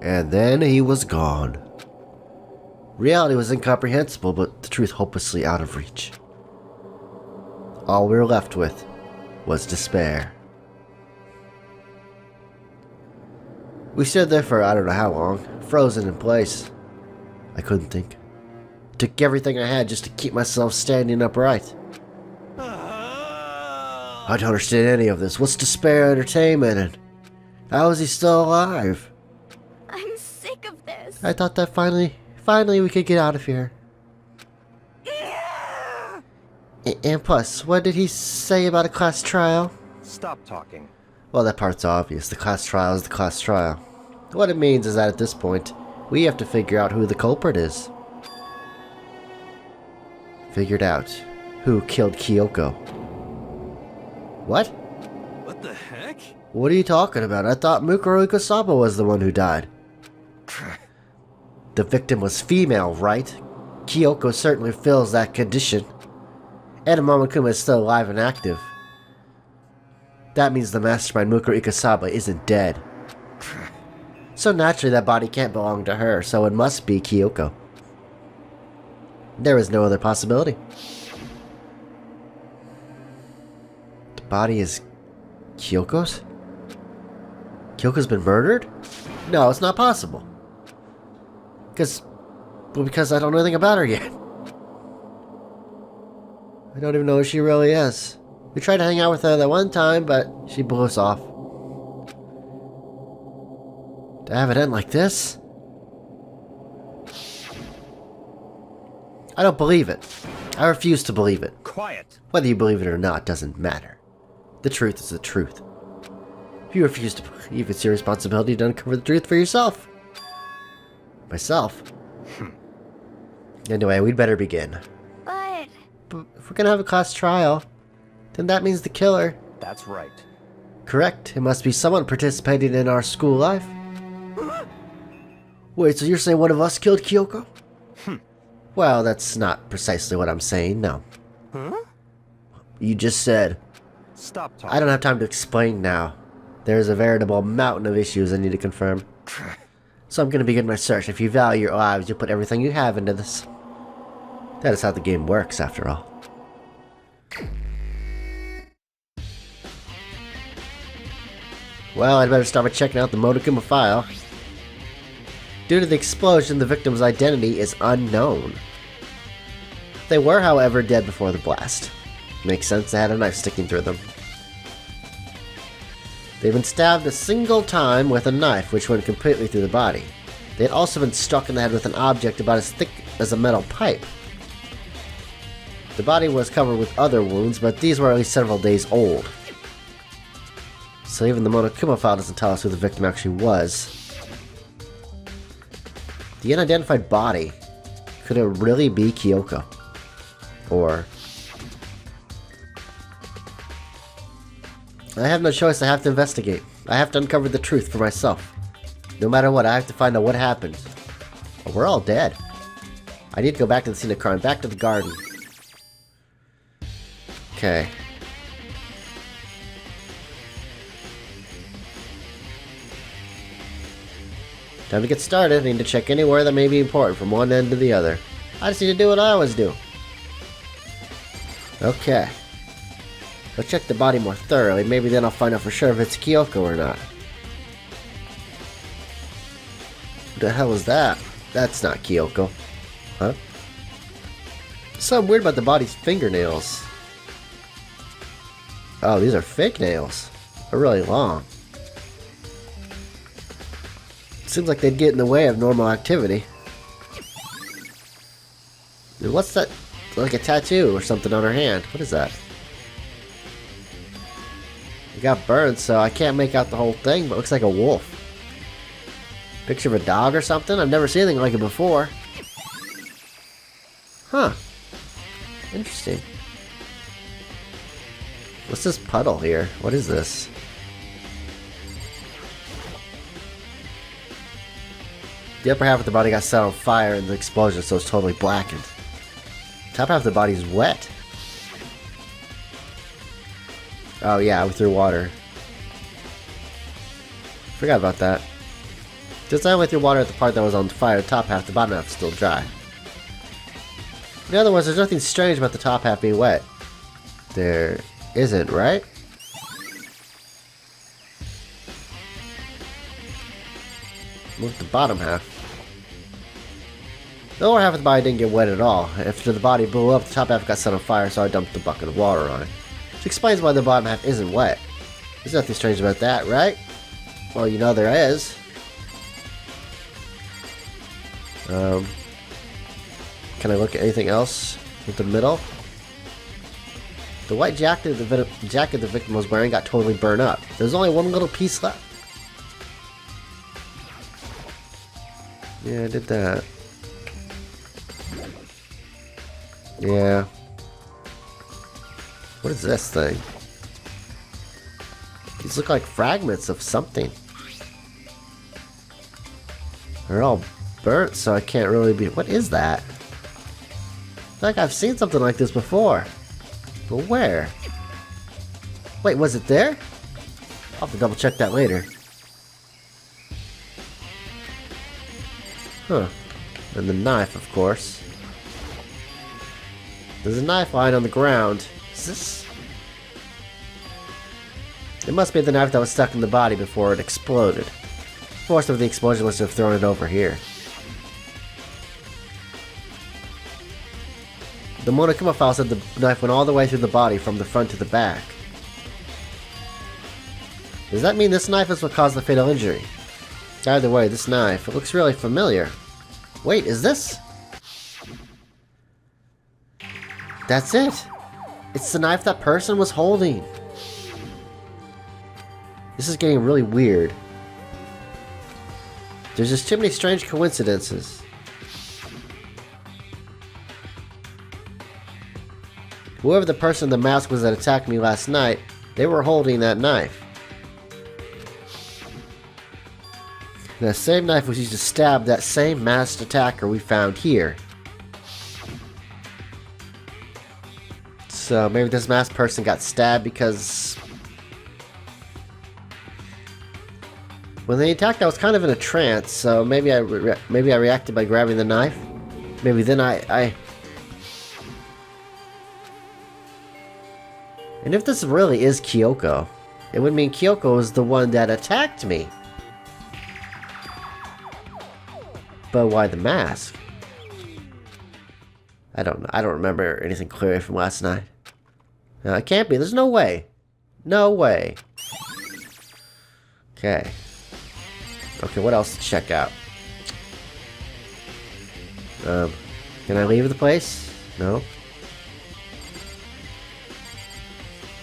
And then he was gone. Reality was incomprehensible, but the truth hopelessly out of reach. All we were left with was despair. We stood there for I don't know how long, frozen in place. I couldn't think. It took everything I had just to keep myself standing upright. I don't understand any of this. What's despair entertainment and how is he still alive? I'm sick of this. I thought that finally we could get out of here. And plus, what did he say about a class trial? Stop talking. Well, that part's obvious. The class trial is the class trial. What it means is that at this point, we have to figure out who the culprit is. Figured out who killed Kyoko. What? What the heck? What are you talking about? I thought Mukuro Ikosaba was the one who died. The victim was female, right? Kyoko certainly fills that condition. And Momonokuma is still alive and active. That means the mastermind Mukuro Ikosaba isn't dead. So naturally that body can't belong to her, so it must be Kyoko. There is no other possibility. The body is Kyoko's? Kyoko's been murdered? No, it's not possible. Because I don't know anything about her yet. I don't even know who she really is. We tried to hang out with her that one time, but she blew us off. To have it end like this? I don't believe it. I refuse to believe it. Quiet. Whether you believe it or not doesn't matter. The truth is the truth. If you refuse to believe, it's your responsibility to uncover the truth for yourself. Myself? Anyway, we'd better begin. But If we're gonna have a class trial, then that means the killer. That's right. Correct. It must be someone participating in our school life. Wait, so you're saying one of us killed Kyoko? Well, that's not precisely what I'm saying, no. You just said. Stop talking. I don't have time to explain now. There's a veritable mountain of issues I need to confirm. So I'm going to begin my search. If you value your lives, you'll put everything you have into this. That is how the game works, after all. Well, I'd better start by checking out the Monokuma file. Due to the explosion, the victim's identity is unknown. They were, however, dead before the blast. Makes sense, they had a knife sticking through them. They've been stabbed a single time with a knife, which went completely through the body. They had also been struck in the head with an object about as thick as a metal pipe. The body was covered with other wounds, but these were at least several days old. So even the Monokuma file doesn't tell us who the victim actually was. The unidentified body. Could it really be Kyoko? Or... I have no choice, I have to investigate. I have to uncover the truth for myself. No matter what, I have to find out what happened. Oh, we're all dead. I need to go back to the scene of crime, back to the garden. Okay. Time to get started. I need to check anywhere that may be important from one end to the other. I just need to do what I always do. Okay. Let's check the body more thoroughly. Maybe then I'll find out for sure if it's Kyoko or not. What the hell is that? That's not Kyoko. Huh? Something weird about the body's fingernails. Oh, these are fake nails. They're really long. Seems like they'd get in the way of normal activity. And what's that? Like a tattoo or something on her hand. What is that? It got burned, so I can't make out the whole thing, but it looks like a wolf. Picture of a dog or something? I've never seen anything like it before. Huh. Interesting. What's this puddle here? What is this? The upper half of the body got set on fire in the explosion, so it's totally blackened. The top half of the body's wet. Oh yeah, we threw water. Forgot about that. Just I only threw water at the part that was on fire, the top half, the bottom half is still dry. In other words, there's nothing strange about the top half being wet. There isn't, right? Move the bottom half. The lower half of the body didn't get wet at all. After the body blew up, the top half got set on fire, so I dumped a bucket of water on it. Which explains why the bottom half isn't wet. There's nothing strange about that, right? Well, you know there is. Can I look at anything else with the middle? The white jacket the victim was wearing got totally burned up. There's only one little piece left. Yeah, I did that. Yeah. What is this thing? These look like fragments of something. They're all burnt, so I can't really be... What is that? I feel like I've seen something like this before. But where? Wait, was it there? I'll have to double check that later. Huh. And the knife, of course. There's a knife lying on the ground. Is this... It must be the knife that was stuck in the body before it exploded. The force of the explosion must have thrown it over here. The Monokuma file said the knife went all the way through the body from the front to the back. Does that mean this knife is what caused the fatal injury? Either way, this knife, it looks really familiar. Wait, is this? That's it! It's the knife that person was holding! This is getting really weird. There's just too many strange coincidences. Whoever the person in the mask was that attacked me last night, they were holding that knife. And that same knife was used to stab that same masked attacker we found here. So maybe this masked person got stabbed because... When they attacked, I was kind of in a trance, so maybe I reacted by grabbing the knife. Maybe then I... And if this really is Kyoko, it would mean Kyoko is the one that attacked me. But why the mask? I don't know. I don't remember anything clearly from last night. No, it can't be. There's no way. No way. Okay. Okay, what else to check out? Can I leave the place? No.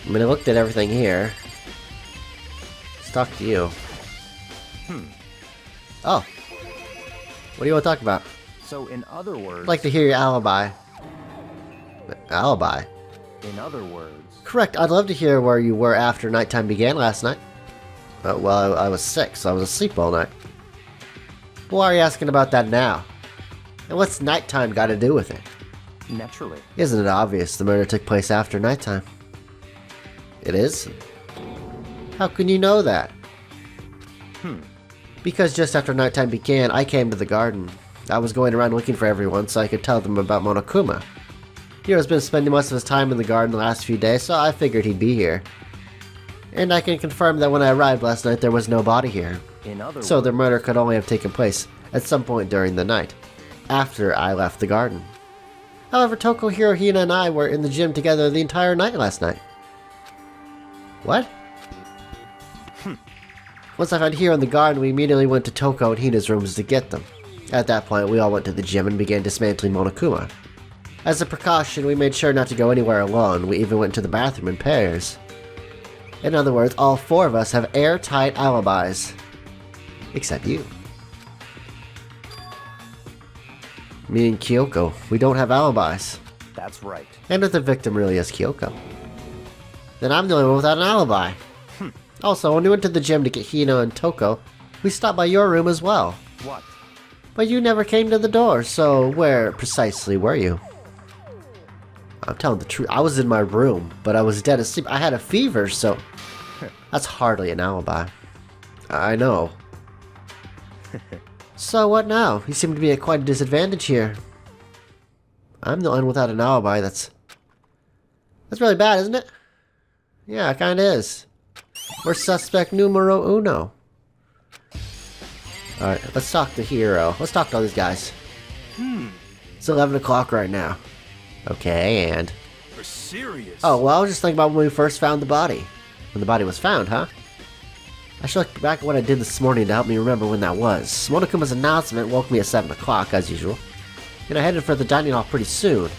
I mean, I looked at everything here. Let's talk to you. Oh. What do you want to talk about? So, in other words... I'd like to hear your alibi. Alibi? In other words... Correct, I'd love to hear where you were after nighttime began last night. Well, I was sick, so I was asleep all night. Why are you asking about that now? And what's nighttime got to do with it? Naturally. Isn't it obvious the murder took place after nighttime? It is? How can you know that? Because just after nighttime began, I came to the garden. I was going around looking for everyone so I could tell them about Monokuma. Hero's been spending most of his time in the garden the last few days, so I figured he'd be here. And I can confirm that when I arrived last night, there was no body here. So the murder could only have taken place at some point during the night, after I left the garden. However, Toko, Hiro, Hina, and I were in the gym together the entire night last night. What? Once I found Hiro in the garden, we immediately went to Toko and Hina's rooms to get them. At that point, we all went to the gym and began dismantling Monokuma. As a precaution, we made sure not to go anywhere alone. We even went to the bathroom in pairs. In other words, all four of us have airtight alibis. Except you. Me and Kyoko, we don't have alibis. That's right. And if the victim really is Kyoko, then I'm the only one without an alibi. Also, when we went to the gym to get Hino and Toko, we stopped by your room as well. What? But you never came to the door, so where precisely were you? I'm telling the truth, I was in my room, but I was dead asleep. I had a fever, so... That's hardly an alibi. I know. So what now? You seem to be at quite a disadvantage here. I'm the one without an alibi. That's really bad, isn't it? Yeah, it kinda is. We're suspect numero uno. Alright, let's talk to Hero. Let's talk to all these guys. It's 11 o'clock right now. Okay, and... You're serious? Oh, well, I was just thinking about when we first found the body. When the body was found, huh? I should look back at what I did this morning to help me remember when that was. Monokuma's announcement woke me at 7 o'clock, as usual. And I headed for the dining hall pretty soon.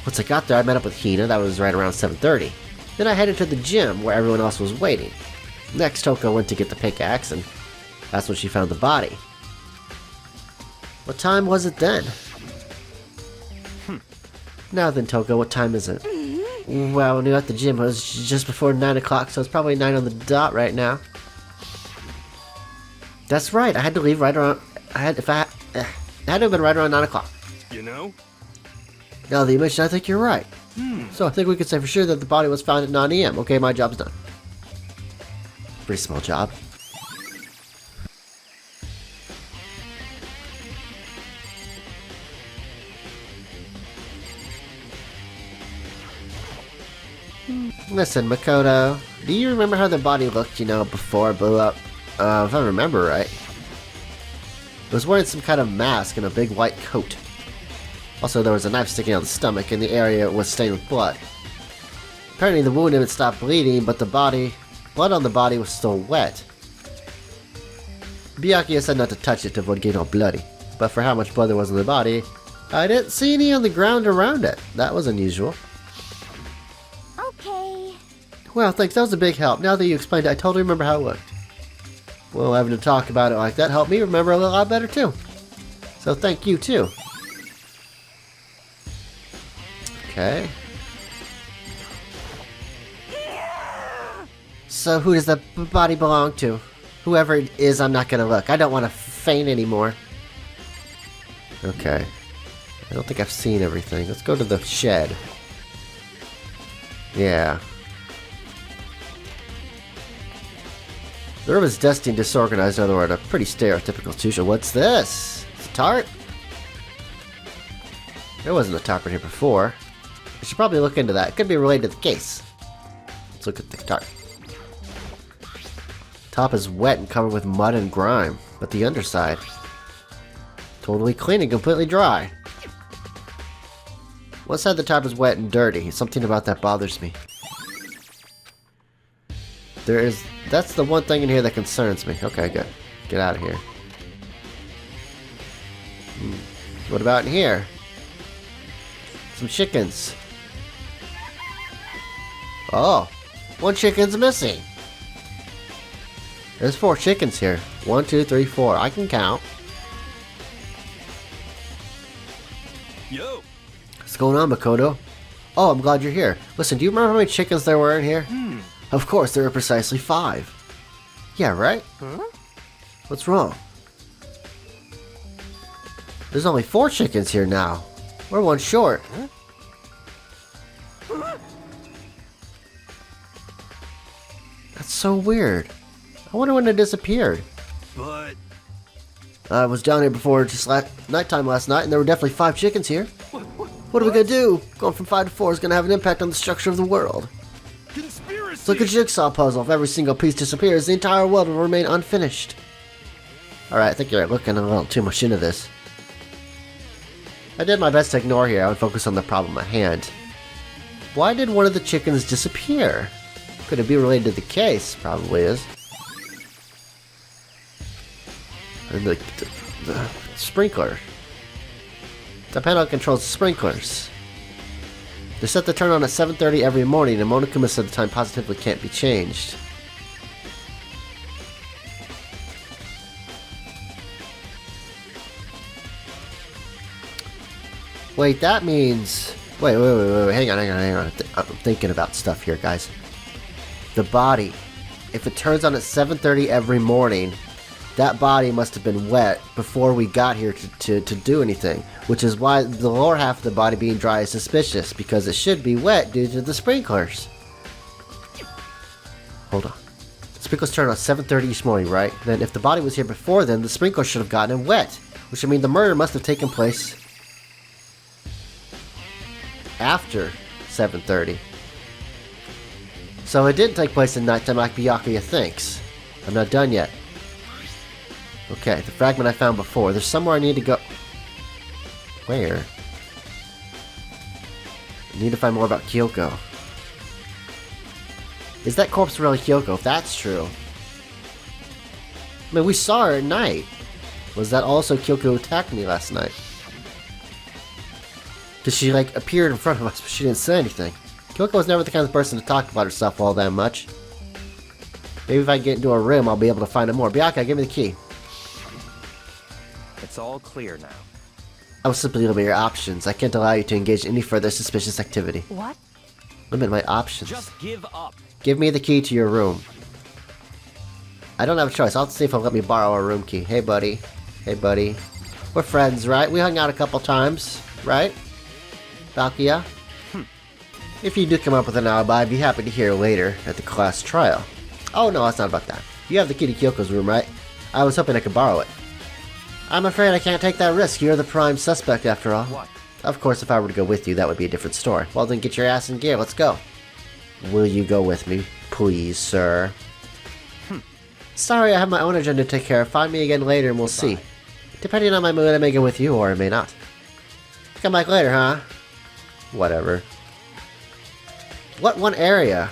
Once I got there, I met up with Hina. That was right around 7:30. Then I headed to the gym, where everyone else was waiting. Next, Toko went to get the pickaxe, and that's when she found the body. What time was it then? Now then, Toko, what time is it? Well, when we were at the gym, it was just before 9 o'clock, so it's probably 9 on the dot right now. That's right, I had to leave right around... It had to have been right around 9 o'clock. You know? Now that you mention, I think you're right. So I think we could say for sure that the body was found at 9 AM. Okay, my job's done. Pretty small job. Listen, Makoto, do you remember how the body looked, before it blew up? If I remember right. It was wearing some kind of mask and a big white coat. Also, there was a knife sticking out of the stomach, and the area was stained with blood. Apparently, the wound had stopped bleeding, but blood on the body was still wet. Byakuya said not to touch it to avoid getting all bloody, but for how much blood there was in the body, I didn't see any on the ground around it. That was unusual. Okay. Well, thanks. That was a big help. Now that you explained it, I totally remember how it looked. Well, having to talk about it like that helped me remember a lot better, too. So thank you, too. Okay. So who does the body belong to? Whoever it is, I'm not gonna look. I don't want to faint anymore. Okay. I don't think I've seen everything. Let's go to the shed. Yeah. The room is dusty and disorganized, in other words, a pretty stereotypical Tusha. What's this? It's a tart? There wasn't a tart in here before. I should probably look into that. It could be related to the case. Let's look at the tart. Top is wet and covered with mud and grime, but the underside, totally clean and completely dry. One side of the top is wet and dirty. Something about that bothers me. That's the one thing in here that concerns me. Okay, good. Get out of here. What about in here? Some chickens. Oh, one chicken's missing. There's 4 chickens here. 1, 2, 3, 4. I can count. Yo. What's going on, Makoto? Oh, I'm glad you're here. Listen, do you remember how many chickens there were in here? Of course, there were precisely 5. Yeah, right? Huh? What's wrong? There's only 4 chickens here now. We're 1 short. That's so weird. I wonder when it disappeared. But I was down here before just nighttime last night, and there were definitely 5 chickens here. What are we gonna do? Going from 5 to 4 is gonna have an impact on the structure of the world. conspiracy. It's like a jigsaw puzzle. If every single piece disappears, the entire world will remain unfinished. Alright, I think you're looking a little too much into this. I did my best to ignore here. I would focus on the problem at hand. Why did one of the chickens disappear? Could it be related to the case? Probably is. And the sprinkler. The panel controls the sprinklers. They're set to turn on at 7:30 every morning, and Monokuma said the time positively can't be changed. Wait, that means... Wait, hang on. I'm thinking about stuff here, guys. The body. If it turns on at 7:30 every morning, that body must have been wet before we got here to do anything. Which is why the lower half of the body being dry is suspicious, because it should be wet due to the sprinklers. Hold on. Sprinkles turned on 7:30 each morning, right? Then if the body was here before then, the sprinkles should have gotten him wet. Which would mean the murder must have taken place after 7:30. So it did take place in nighttime like Byakuya thinks. I'm not done yet. Okay, the fragment I found before. There's somewhere I need to go. Where? I need to find more about Kyoko. Is that corpse really Kyoko? If that's true. I mean, we saw her at night. Was that also Kyoko who attacked me last night? Because she, like, appeared in front of us, but she didn't say anything. Kyoko was never the kind of person to talk about herself all that much. Maybe if I get into a room, I'll be able to find out more. Byakuya, give me the key. It's all clear now. I will simply limit your options. I can't allow you to engage in any further suspicious activity. What? Limit my options. Just give up. Give me the key to your room. I don't have a choice. I'll see if he'll let me borrow a room key. Hey, buddy. Hey, buddy. We're friends, right? We hung out a couple times, right? Byakuya? If you do come up with an alibi, I'd be happy to hear later at the class trial. Oh, no, it's not about that. You have the key to Kyoko's room, right? I was hoping I could borrow it. I'm afraid I can't take that risk. You're the prime suspect, after all. What? Of course, if I were to go with you, that would be a different story. Well, then get your ass in gear. Let's go. Will you go with me, please, sir? Sorry, I have my own agenda to take care of. Find me again later and we'll see. Depending on my mood, I may go with you or I may not. Come back later, huh? Whatever. What one area?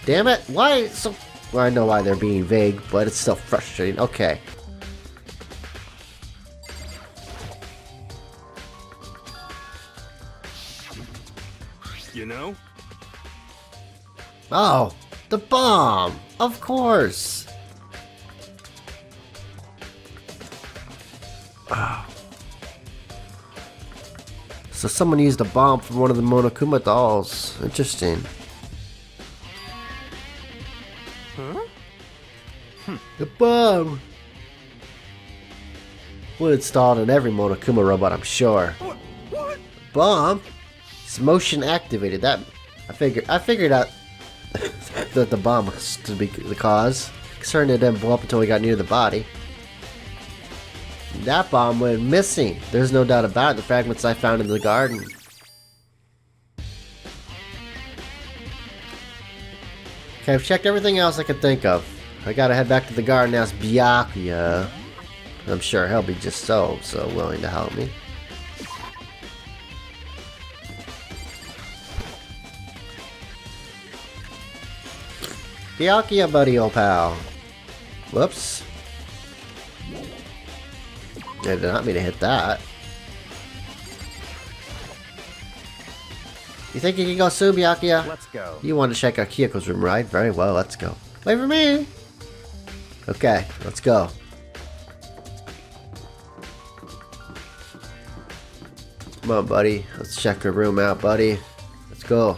Damn it, why so... Well, I know why they're being vague, but it's still frustrating. Okay. You know? Oh, the bomb! Of course! So someone used a bomb from one of the Monokuma dolls. Interesting. The bomb! Well, installed in every Monokuma robot, I'm sure. What? Bomb? It's motion activated. That I figured out that the bomb was to be the cause. Concerned it didn't blow up until we got near the body. That bomb went missing. There's no doubt about it. The fragments I found in the garden. Okay, I've checked everything else I could think of. I gotta head back to the garden and ask Byakuya. I'm sure he'll be just so willing to help me. Byakuya, buddy, old pal. Whoops. I did not mean to hit that. You think you can go soon, Byakuya? Let's go. You want to check out Kyoko's room, right? Very well, let's go. Wait for me! Okay, let's go. Come on, buddy. Let's check her room out, buddy. Let's go.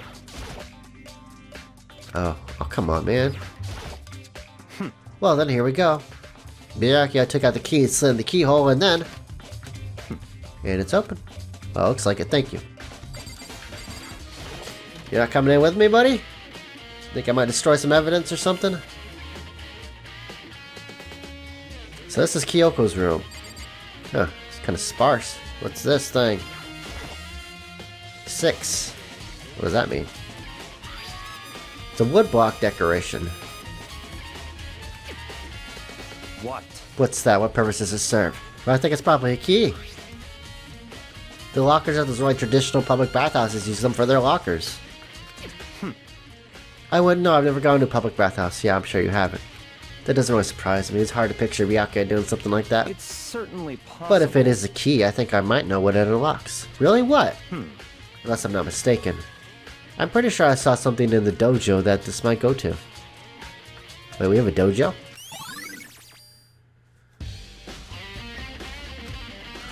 Oh, come on, man. Well, then here we go. Byakuya took out the key and slid in the keyhole, and then... And it's open. Well, looks like it. Thank you. You're not coming in with me, buddy? Think I might destroy some evidence or something? So this is Kyoko's room. Huh, it's kind of sparse. What's this thing? 6. What does that mean? It's a woodblock decoration. What? What's that? What purpose does it serve? Well, I think it's probably a key. The lockers of those really traditional public bathhouses use them for their lockers. I wouldn't know. I've never gone to a public bathhouse. Yeah, I'm sure you haven't. That doesn't really surprise me. It's hard to picture Byakuya doing something like that. It's certainly possible. But if it is a key, I think I might know what it unlocks. Really? What? Unless I'm not mistaken. I'm pretty sure I saw something in the dojo that this might go to. Wait, we have a dojo?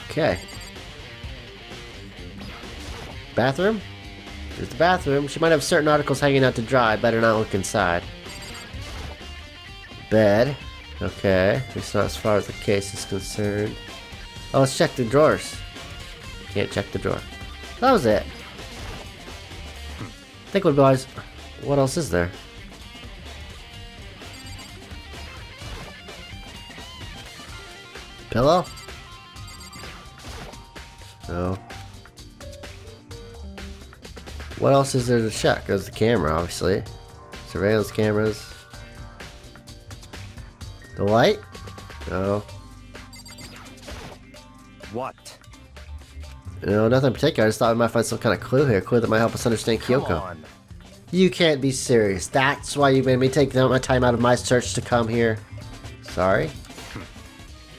Okay. Bathroom? There's the bathroom. She might have certain articles hanging out to dry. Better not look inside. Bed. Okay. At least not as far as the case is concerned. Oh, let's check the drawers. Can't check the drawer. That was it. I think what else is there? Hello? No. What else is there to check? There's the camera, obviously. Surveillance cameras. The light? No. What? No, nothing in particular. I just thought we might find some kind of clue here. Clue that might help us understand Come Kyoko. on. You can't be serious. That's why you made me take my time out of my search to come here. Sorry.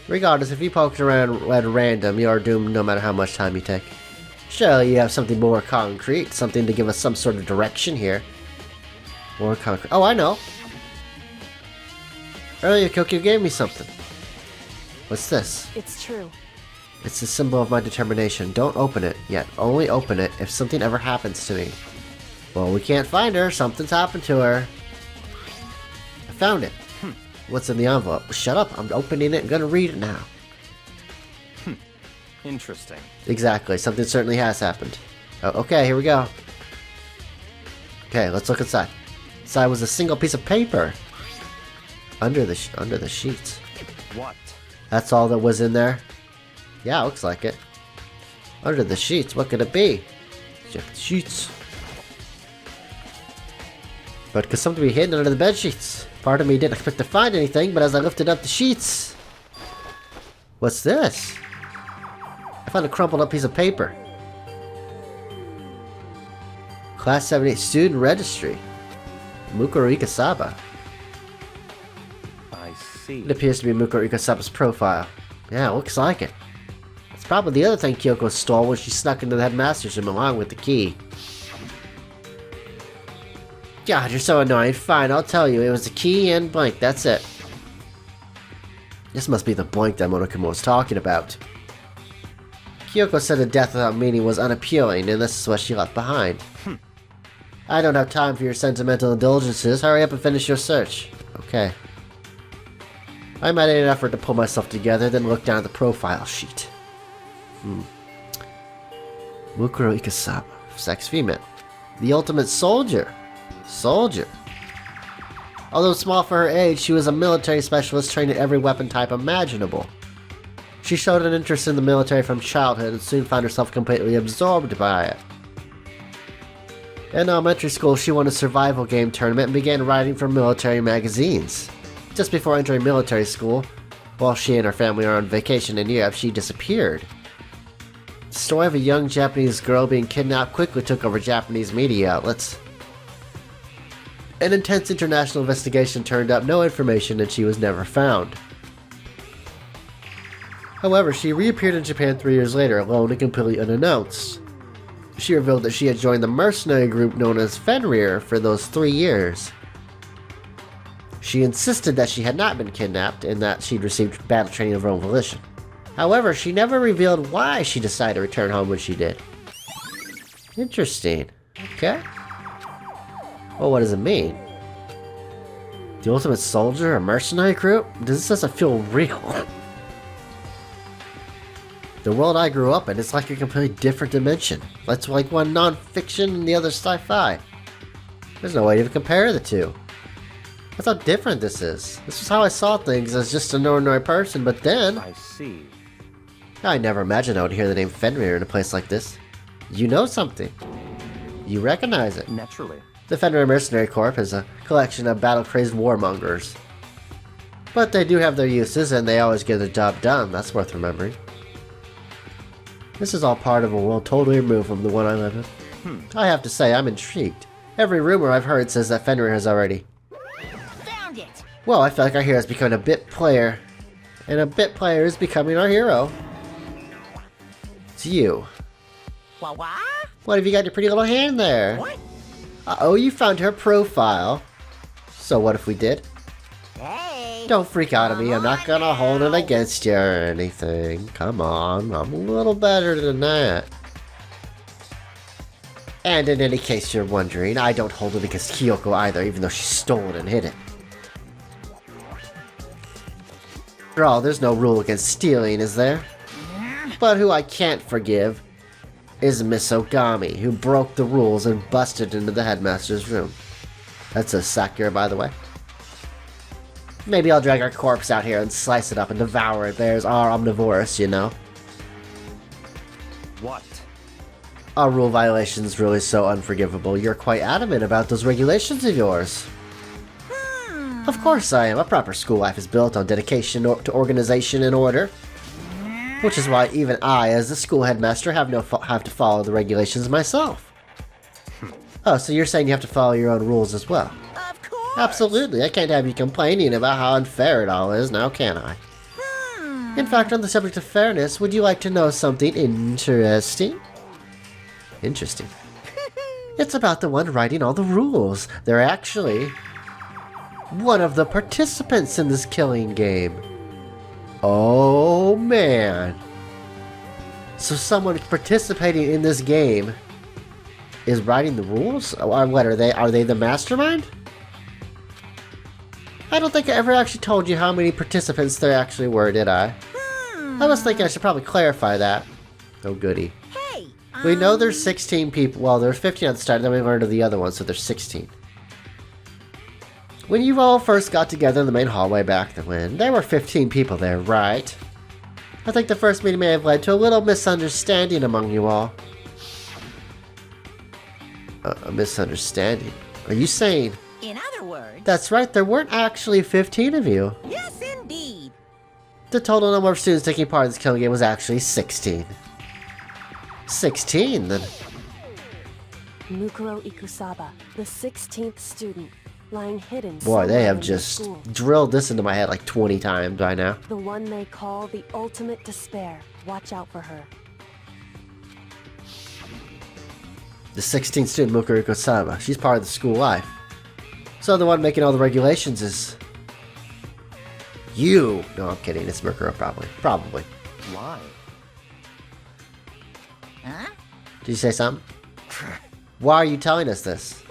Regardless, if you poke around at random, you are doomed no matter how much time you take. Surely you have something more concrete, something to give us some sort of direction here. More concrete. Oh, I know. Earlier, Kyoko gave me something. What's this? It's true. It's a symbol of my determination. Don't open it yet. Only open it if something ever happens to me. Well, we can't find her. Something's happened to her. I found it. What's in the envelope? Shut up. I'm opening it and gonna read it now. Interesting. Exactly. Something certainly has happened. Oh, okay, here we go. Okay, let's look inside. Inside was a single piece of paper. Under the sheets. What? That's all that was in there? Yeah, looks like it. Under the sheets, what could it be? Check the sheets. But could something be hidden under the bed sheets? Part of me didn't expect to find anything, but as I lifted up the sheets... What's this? I found a crumpled up piece of paper. Class 78 Student Registry. Mukuro Ikasaba. I see. It appears to be Mukuro Ikasaba's profile. Yeah, looks like it. It's probably the other thing Kyoko stole when she snuck into the headmaster's room along with the key. God, you're so annoying. Fine, I'll tell you. It was the key and blank. That's it. This must be the blank that Monokuma was talking about. Kyoko said that death without meaning was unappealing, and this is what she left behind. I don't have time for your sentimental indulgences. Hurry up and finish your search. Okay. I made an effort to pull myself together, then looked down at the profile sheet. Mukuro Ikasaba. Sex female. The ultimate soldier. Soldier. Although small for her age, she was a military specialist trained in every weapon type imaginable. She showed an interest in the military from childhood and soon found herself completely absorbed by it. In elementary school, she won a survival game tournament and began writing for military magazines. Just before entering military school, while she and her family are on vacation in Europe, she disappeared. The story of a young Japanese girl being kidnapped quickly took over Japanese media outlets. An intense international investigation turned up no information and she was never found. However, she reappeared in Japan 3 years later, alone and completely unannounced. She revealed that she had joined the mercenary group known as Fenrir for those 3 years. She insisted that she had not been kidnapped and that she'd received battle training of her own volition. However, she never revealed why she decided to return home when she did. Interesting. Okay. Well, what does it mean? The ultimate soldier, a mercenary group? This doesn't feel real. The world I grew up in is like a completely different dimension. That's like one non-fiction and the other sci-fi. There's no way to even compare the two. That's how different this is. This was how I saw things as just an ordinary person, but then... I see. I never imagined I would hear the name Fenrir in a place like this. You know something. You recognize it. Naturally. The Fenrir Mercenary Corps is a collection of battle-crazed warmongers. But they do have their uses, and they always get the job done. That's worth remembering. This is all part of a world totally removed from the one I live in. I have to say, I'm intrigued. Every rumor I've heard says that Fenrir has already... Found it! Well, I feel like our hero is becoming a bit player. And a bit player is becoming our hero. It's you. What? What have you got in your pretty little hand there? What? Uh-oh, you found her profile. So what if we did? Hey! Don't freak out on me, I'm not gonna hold it against you or anything. Come on, I'm a little better than that. And in any case you're wondering, I don't hold it against Kyoko either, even though she stole it and hid it. After all, there's no rule against stealing, is there? But who I can't forgive is Miss Ogami, who broke the rules and busted into the headmaster's room. That's a Sakura, by the way. Maybe I'll drag our corpse out here and slice it up and devour it. There's our omnivorous, you know? What? Our rule violation's really so unforgivable. You're quite adamant about those regulations of yours. Of course I am. A proper school life is built on dedication to organization and order. Which is why even I, as the school headmaster, have to follow the regulations myself. Oh, so you're saying you have to follow your own rules as well? Of course. Absolutely. I can't have you complaining about how unfair it all is, now can I? In fact, on the subject of fairness, would you like to know something interesting? Interesting. It's about the one writing all the rules. They're actually one of the participants in this killing game. Oh man. So someone participating in this game is writing the rules? Or what are they? Are they the mastermind? I don't think I ever actually told you how many participants there actually were, did I? I was thinking I should probably clarify that. Oh goody. Hey, We know there's 16 people. Well, there's 15 at the start, then we learned of the other one, so there's 16. When you all first got together in the main hallway back then, there were 15 people there, right? I think the first meeting may have led to a little misunderstanding among you all. A misunderstanding? Are you saying... In other words... That's right, there weren't actually 15 of you. Yes, indeed. The total number of students taking part in this killing game was actually 16. 16, then. Mukuro Ikusaba, the 16th student, lying hidden. Boy, they somewhere have in the just school. drilled this into my head like 20 times by now. The one they call the ultimate despair. Watch out for her. The 16th student, Mukuro Ikusaba, she's part of the school life. So the one making all the regulations is... you! No, I'm kidding, it's Mukuro, probably. Probably. Why? Huh? Did you say something? Why are you telling us this?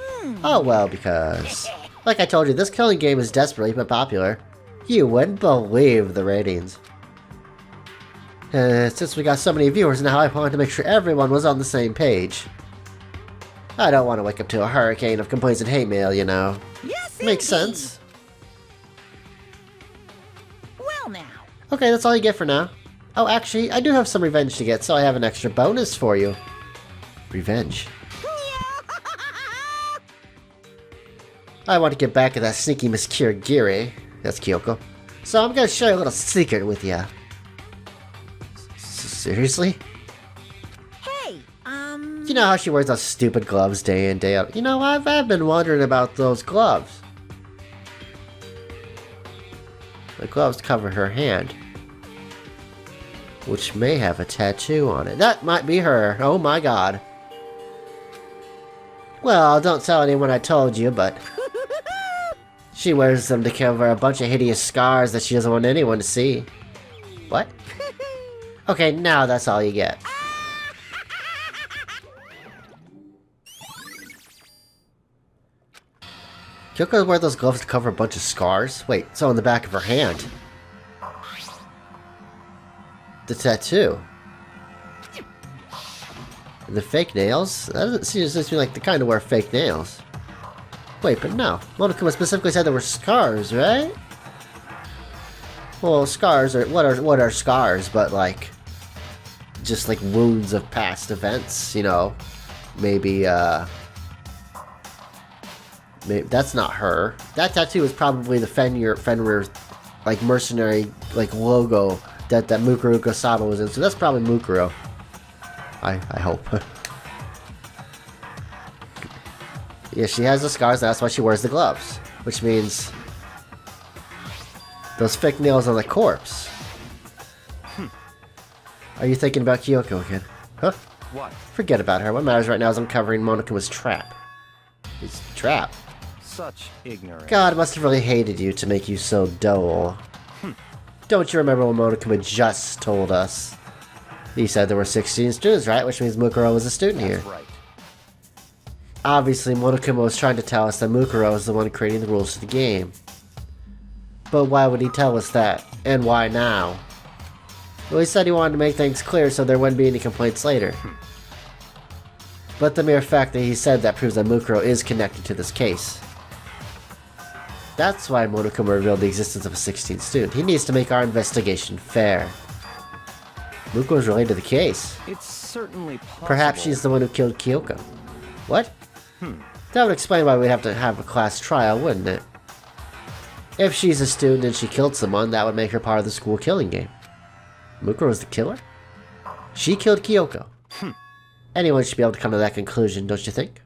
Oh, well, because... like I told you, this killing game is desperately but popular. You wouldn't believe the ratings. Since we got so many viewers now, I wanted to make sure everyone was on the same page. I don't want to wake up to a hurricane of complaints and hate mail, you know. Yes, Makes indeed. sense. Well now. Okay, that's all you get for now. Oh, actually, I do have some revenge to get, so I have an extra bonus for you. Revenge. I want to get back at that sneaky Miss Kirigiri. That's Kyoko. So I'm gonna share a little secret with ya. Seriously? Hey, You know how she wears those stupid gloves day in, day out? You know, I've been wondering about those gloves. The gloves cover her hand, which may have a tattoo on it. That might be her. Oh my god. Well, don't tell anyone I told you, but... she wears them to cover a bunch of hideous scars that she doesn't want anyone to see. What? Okay, now that's all you get. Kyoko wear those gloves to cover a bunch of scars? Wait, it's on the back of her hand. The tattoo. And the fake nails? That doesn't seem to me like the kind to wear fake nails. Wait, but no. Monokuma specifically said there were scars, right? Well, scars are... what are scars but, like... just, like, wounds of past events, you know? Maybe, maybe that's not her. That tattoo is probably the Fenrir, like, mercenary, like, logo that Mukuro Ikusaba was in. So that's probably Mukuro. I hope. Yeah, she has the scars, that's why she wears the gloves. Which means... those fake nails on the corpse. Are you thinking about Kyoko again? Huh? What? Forget about her. What matters right now is I'm covering Monokuma's trap. His trap? Such ignorance. God must have really hated you to make you so dull. Don't you remember what Monokuma just told us? He said there were 16 students, right? Which means Mukuro was a student here. That's right. Obviously, Monokuma was trying to tell us that Mukuro is the one creating the rules of the game. But why would he tell us that? And why now? Well, he said he wanted to make things clear so there wouldn't be any complaints later. But the mere fact that he said that proves that Mukuro is connected to this case. That's why Monokuma revealed the existence of a 16th student. He needs to make our investigation fair. Mukuro is related to the case. It's certainly possible. Perhaps she's the one who killed Kyoko. What? That would explain why we'd have to have a class trial, wouldn't it? If she's a student and she killed someone, that would make her part of the school killing game. Mukuro is the killer? She killed Kyoko. Anyone should be able to come to that conclusion, don't you think?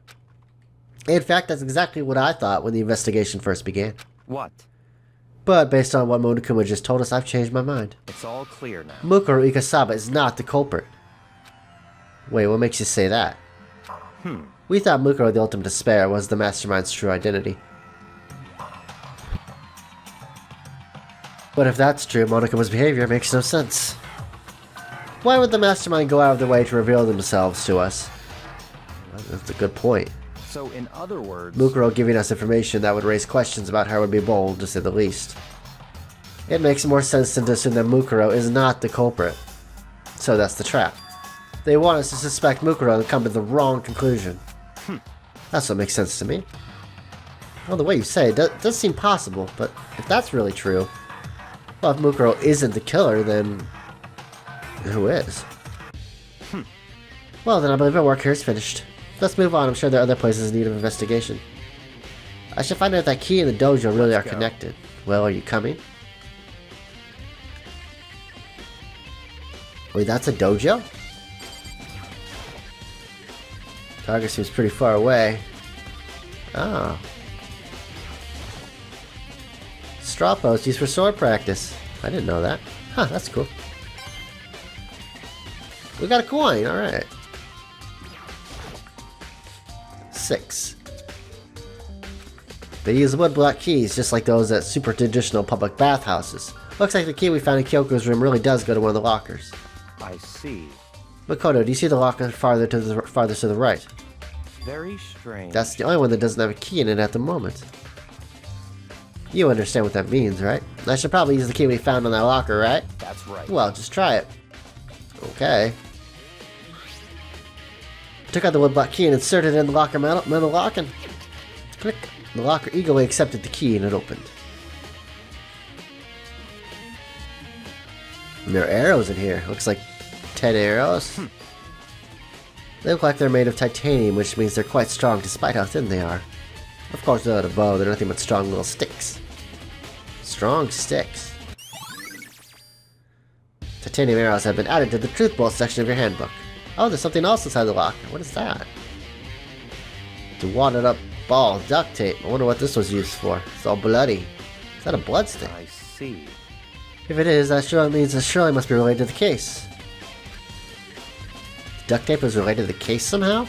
In fact, that's exactly what I thought when the investigation first began. What? But based on what Monokuma just told us, I've changed my mind. It's all clear now. Mukuro Ikasaba is not the culprit. Wait, what makes you say that? We thought Mukuro the Ultimate Despair was the mastermind's true identity. But if that's true, Monokuma's behavior makes no sense. Why would the mastermind go out of their way to reveal themselves to us? Well, that's a good point. So, in other words... Mukuro giving us information that would raise questions about her would be bold, to say the least. It makes more sense than to assume that Mukuro is not the culprit. So that's the trap. They want us to suspect Mukuro and come to the wrong conclusion. That's what makes sense to me. Well, the way you say it does seem possible, but if that's really true, well, if Mukuro isn't the killer, then who is? Well, then I believe our work here is finished. Let's move on. I'm sure there are other places in need of investigation. I should find out if that key and the dojo really are connected. Well, are you coming? Wait, that's a dojo? Target seems pretty far away. Oh. Straw post used for sword practice. I didn't know that. Huh, that's cool. We got a coin, alright. 6. They use wood block keys, just like those at super traditional public bathhouses. Looks like the key we found in Kyoko's room really does go to one of the lockers. I see. Makoto, do you see the locker farthest to the right? Very strange. That's the only one that doesn't have a key in it at the moment. You understand what that means, right? I should probably use the key we found on that locker, right? That's right. Well, just try it. Okay. Took out the wood block key and inserted it in the locker metal lock and click. The locker eagerly accepted the key and it opened. And there are arrows in here. Looks like 10 arrows. They look like they're made of titanium, which means they're quite strong despite how thin they are. Of course, without a bow, they're nothing but strong little sticks. Strong sticks. Titanium arrows have been added to the truth bolt section of your handbook. Oh, there's something else inside the locker. What is that? It's a wadded up ball of duct tape. I wonder what this was used for. It's all bloody. Is that a blood stain? I see. If it is, that surely means it surely must be related to the case. Duct tape is related to the case somehow?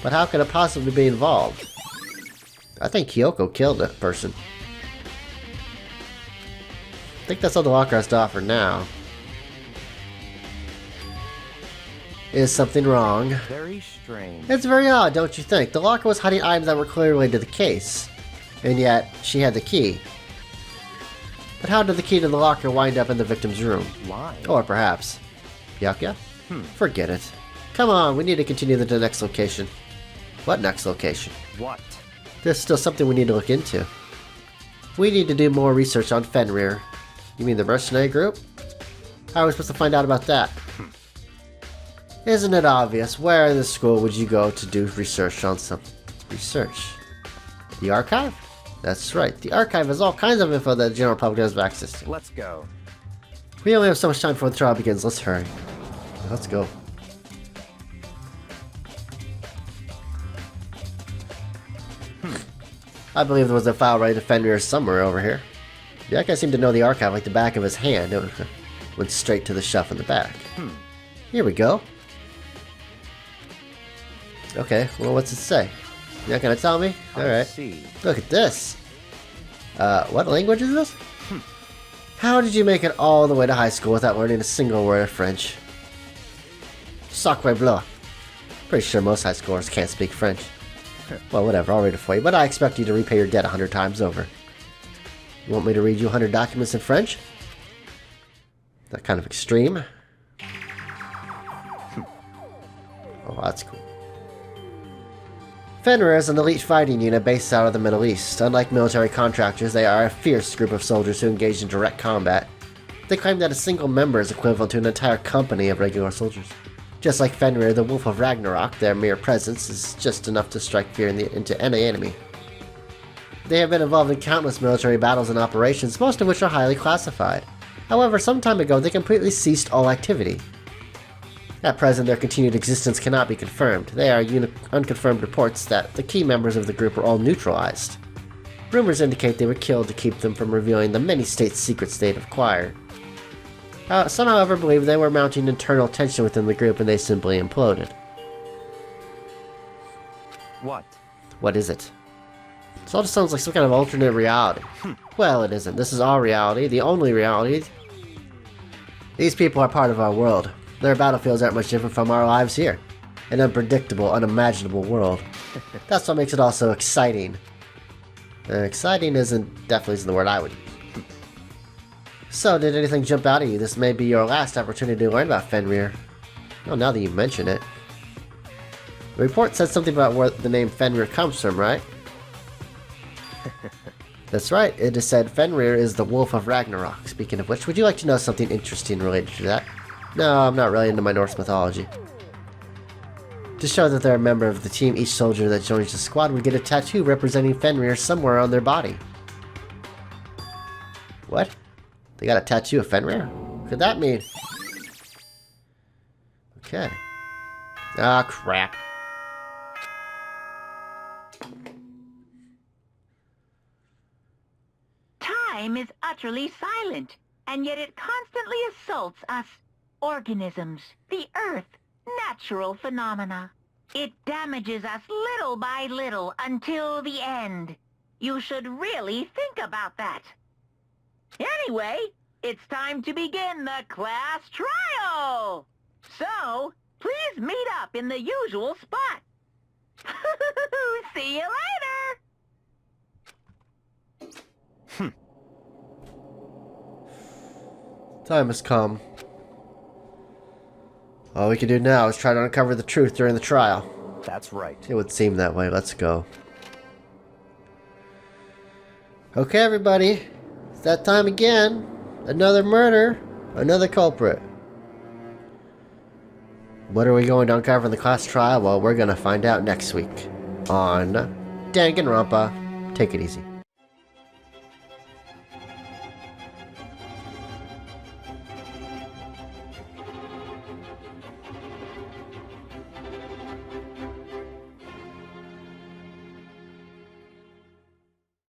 But how could it possibly be involved? I think Kyoko killed that person. I think that's all the locker has to offer now. Is something wrong? Very strange. It's very odd, don't you think? The locker was hiding items that were clearly related to the case. And yet, she had the key. But how did the key to the locker wind up in the victim's room? Why? Or perhaps... Byakuya? Forget it. Come on, we need to continue to the next location. What next location? What? There's still something we need to look into. We need to do more research on Fenrir. You mean the mercenary group? How are we supposed to find out about that? Isn't it obvious? Where in the school would you go to do research on some... research? The archive? That's right. The archive has all kinds of info that the general public has access to. Let's go. We only have so much time before the trial begins. Let's hurry. Let's go. I believe there was a file ready to Fenrir somewhere over here. The guy seemed to know the archive like the back of his hand. It went straight to the shelf in the back. Here we go. Okay, well, what's it say? You're not gonna tell me? Alright. See. Look at this. What language is this? How did you make it all the way to high school without learning a single word of French? Sacre bleu. Pretty sure most high schoolers can't speak French. Well, whatever, I'll read it for you, but I expect you to repay your debt 100 times over. You want me to read you 100 documents in French? That kind of extreme. Oh, that's cool. Fenrir is an elite fighting unit based out of the Middle East. Unlike military contractors, they are a fierce group of soldiers who engage in direct combat. They claim that a single member is equivalent to an entire company of regular soldiers. Just like Fenrir, the Wolf of Ragnarok, their mere presence is just enough to strike fear into any enemy. They have been involved in countless military battles and operations, most of which are highly classified. However, some time ago they completely ceased all activity. At present, their continued existence cannot be confirmed. There are unconfirmed reports that the key members of the group were all neutralized. Rumors indicate they were killed to keep them from revealing the many state secrets they had acquired. Some, however, believe they were mounting internal tension within the group and they simply imploded. What? What is it? This all just sounds like some kind of alternate reality. Well, it isn't. This is our reality, the only reality. These people are part of our world. Their battlefields aren't much different from our lives here. An unpredictable, unimaginable world. That's what makes it all so exciting. Exciting definitely isn't the word I would use. So, did anything jump out at you? This may be your last opportunity to learn about Fenrir. Oh, now that you mention it. The report said something about where the name Fenrir comes from, right? That's right, it is said Fenrir is the Wolf of Ragnarok. Speaking of which, would you like to know something interesting related to that? No, I'm not really into my Norse mythology. To show that they're a member of the team, each soldier that joins the squad would get a tattoo representing Fenrir somewhere on their body. What? They got a tattoo of Fenrir? What could that mean? Okay. Ah, crap. Time is utterly silent, and yet it constantly assaults us. Organisms, the Earth, natural phenomena. It damages us little by little until the end. You should really think about that. Anyway, it's time to begin the class trial. So, please meet up in the usual spot. See you later. Time has come. All we can do now is try to uncover the truth during the trial. That's right. It would seem that way. Let's go. Okay, everybody. It's that time again. Another murder. Another culprit. What are we going to uncover in the class trial? Well, we're going to find out next week on Danganronpa. Take it easy.